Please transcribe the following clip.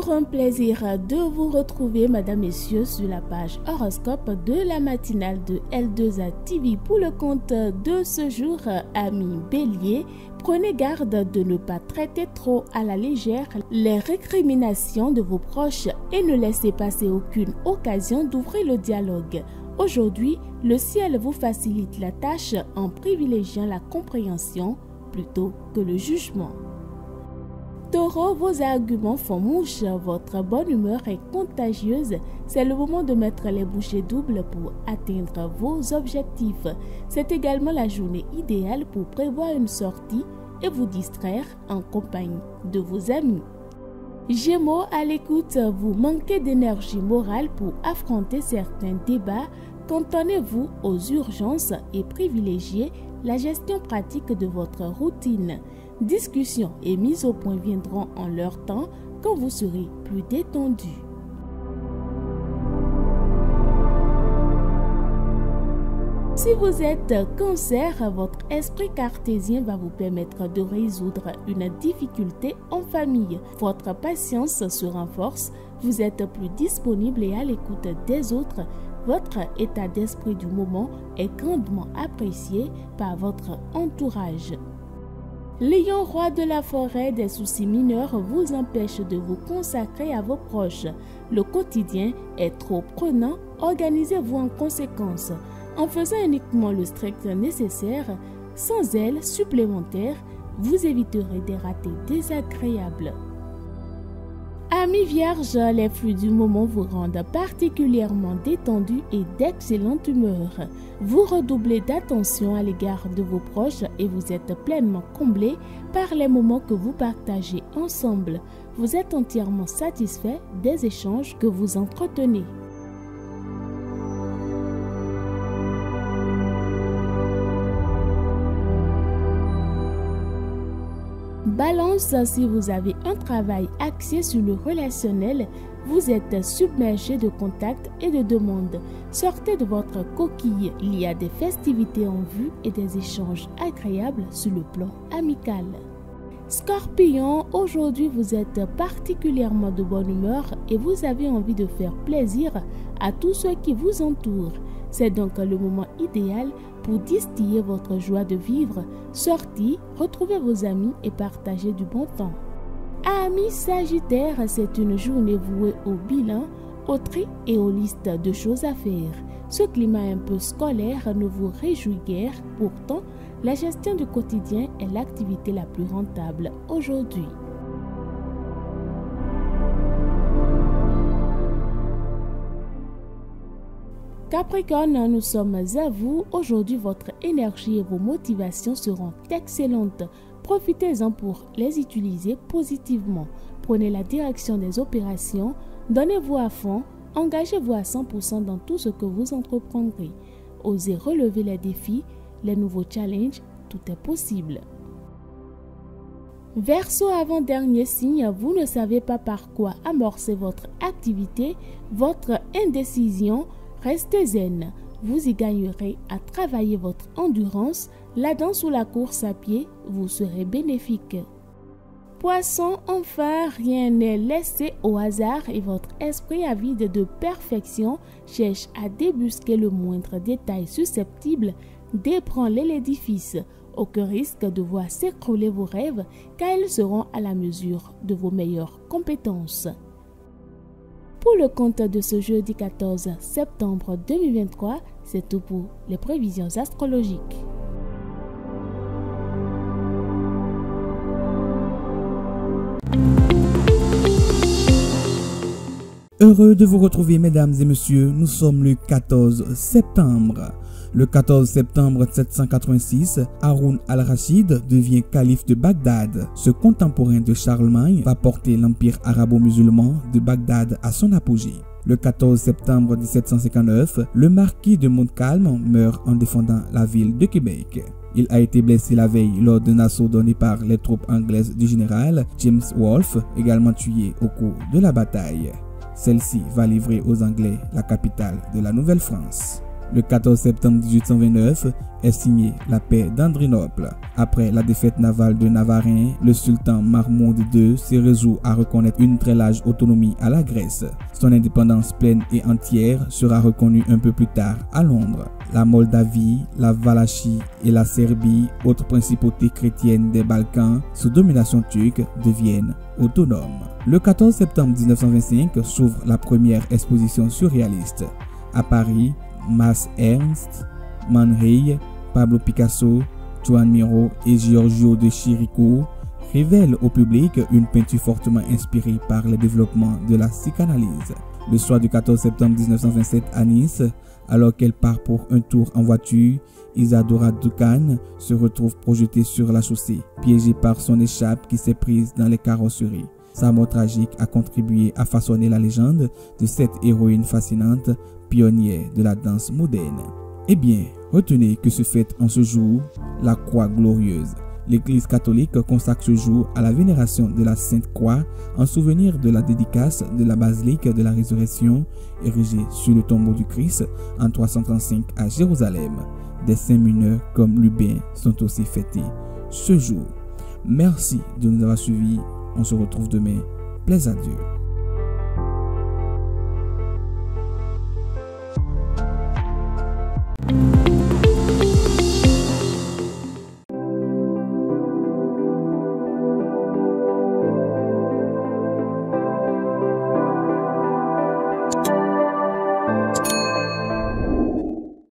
toujours un plaisir de vous retrouver, mesdames, messieurs, sur la page horoscope de la matinale de L2A TV pour le compte de ce jour. Amis Bélier, prenez garde de ne pas traiter trop à la légère les récriminations de vos proches et ne laissez passer aucune occasion d'ouvrir le dialogue. Aujourd'hui, le ciel vous facilite la tâche en privilégiant la compréhension plutôt que le jugement. Taureau, vos arguments font mouche, votre bonne humeur est contagieuse. C'est le moment de mettre les bouchées doubles pour atteindre vos objectifs. C'est également la journée idéale pour prévoir une sortie et vous distraire en compagnie de vos amis. Gémeaux, à l'écoute, vous manquez d'énergie morale pour affronter certains débats. Cantonnez-vous aux urgences et privilégiez la gestion pratique de votre routine. Discussions et mises au point viendront en leur temps quand vous serez plus détendu. Si vous êtes Cancer, votre esprit cartésien va vous permettre de résoudre une difficulté en famille. Votre patience se renforce, vous êtes plus disponible et à l'écoute des autres. Votre état d'esprit du moment est grandement apprécié par votre entourage. Lion, roi de la forêt, des soucis mineurs vous empêchent de vous consacrer à vos proches. Le quotidien est trop prenant, organisez-vous en conséquence. En faisant uniquement le strict nécessaire, sans aile supplémentaire, vous éviterez des ratés désagréables. Amis Vierges, les flux du moment vous rendent particulièrement détendus et d'excellente humeur. Vous redoublez d'attention à l'égard de vos proches et vous êtes pleinement comblés par les moments que vous partagez ensemble. Vous êtes entièrement satisfait des échanges que vous entretenez. Balance, si vous avez un travail axé sur le relationnel, vous êtes submergé de contacts et de demandes. Sortez de votre coquille, il y a des festivités en vue et des échanges agréables sur le plan amical. Scorpion, aujourd'hui vous êtes particulièrement de bonne humeur et vous avez envie de faire plaisir à tous ceux qui vous entourent. C'est donc le moment idéal pour distiller votre joie de vivre. Sortez, retrouvez vos amis et partagez du bon temps. Amis Sagittaire, c'est une journée vouée au bilan, au tri et aux listes de choses à faire. Ce climat un peu scolaire ne vous réjouit guère, pourtant, la gestion du quotidien est l'activité la plus rentable aujourd'hui. Capricorne, nous sommes à vous. Aujourd'hui, votre énergie et vos motivations seront excellentes. Profitez-en pour les utiliser positivement. Prenez la direction des opérations, donnez-vous à fond, engagez-vous à 100% dans tout ce que vous entreprendrez. Osez relever les défis, les nouveaux challenges, tout est possible. Verseau, avant-dernier signe, vous ne savez pas par quoi amorcer votre activité, votre indécision. Restez zen, vous y gagnerez à travailler votre endurance, la danse ou la course à pied vous serez bénéfique. Poisson, enfin, rien n'est laissé au hasard et votre esprit avide de perfection cherche à débusquer le moindre détail susceptible d'ébranler l'édifice. Aucun risque de voir s'écrouler vos rêves car ils seront à la mesure de vos meilleures compétences. Pour le compte de ce jeudi 14 septembre 2023, c'est tout pour les prévisions astrologiques. Heureux de vous retrouver, mesdames et messieurs, nous sommes le 14 septembre. Le 14 septembre 786, Haroun al-Rachid devient calife de Bagdad. Ce contemporain de Charlemagne va porter l'empire arabo-musulman de Bagdad à son apogée. Le 14 septembre 1759, le marquis de Montcalm meurt en défendant la ville de Québec. Il a été blessé la veille lors d'un assaut donné par les troupes anglaises du général James Wolfe, également tué au cours de la bataille. Celle-ci va livrer aux Anglais la capitale de la Nouvelle-France. Le 14 septembre 1829 est signée la paix d'Andrinople. Après la défaite navale de Navarin, le sultan Mahmoud II se résout à reconnaître une très large autonomie à la Grèce. Son indépendance pleine et entière sera reconnue un peu plus tard à Londres. La Moldavie, la Valachie et la Serbie, autres principautés chrétiennes des Balkans sous domination turque, deviennent autonomes. Le 14 septembre 1925 s'ouvre la première exposition surréaliste. À Paris, Max Ernst, Man Ray, Pablo Picasso, Joan Miró et Giorgio de Chirico révèlent au public une peinture fortement inspirée par le développement de la psychanalyse. Le soir du 14 septembre 1927 à Nice, alors qu'elle part pour un tour en voiture, Isadora Duncan se retrouve projetée sur la chaussée, piégée par son écharpe qui s'est prise dans les carrosseries. Sa mort tragique a contribué à façonner la légende de cette héroïne fascinante, pionnière de la danse moderne. Eh bien, retenez que se fête en ce jour la Croix glorieuse. L'Église catholique consacre ce jour à la vénération de la Sainte Croix en souvenir de la dédicace de la basilique de la Résurrection érigée sur le tombeau du Christ en 335 à Jérusalem. Des saints mineurs comme Lubin sont aussi fêtés ce jour. Merci de nous avoir suivis. On se retrouve demain. Plaise à Dieu.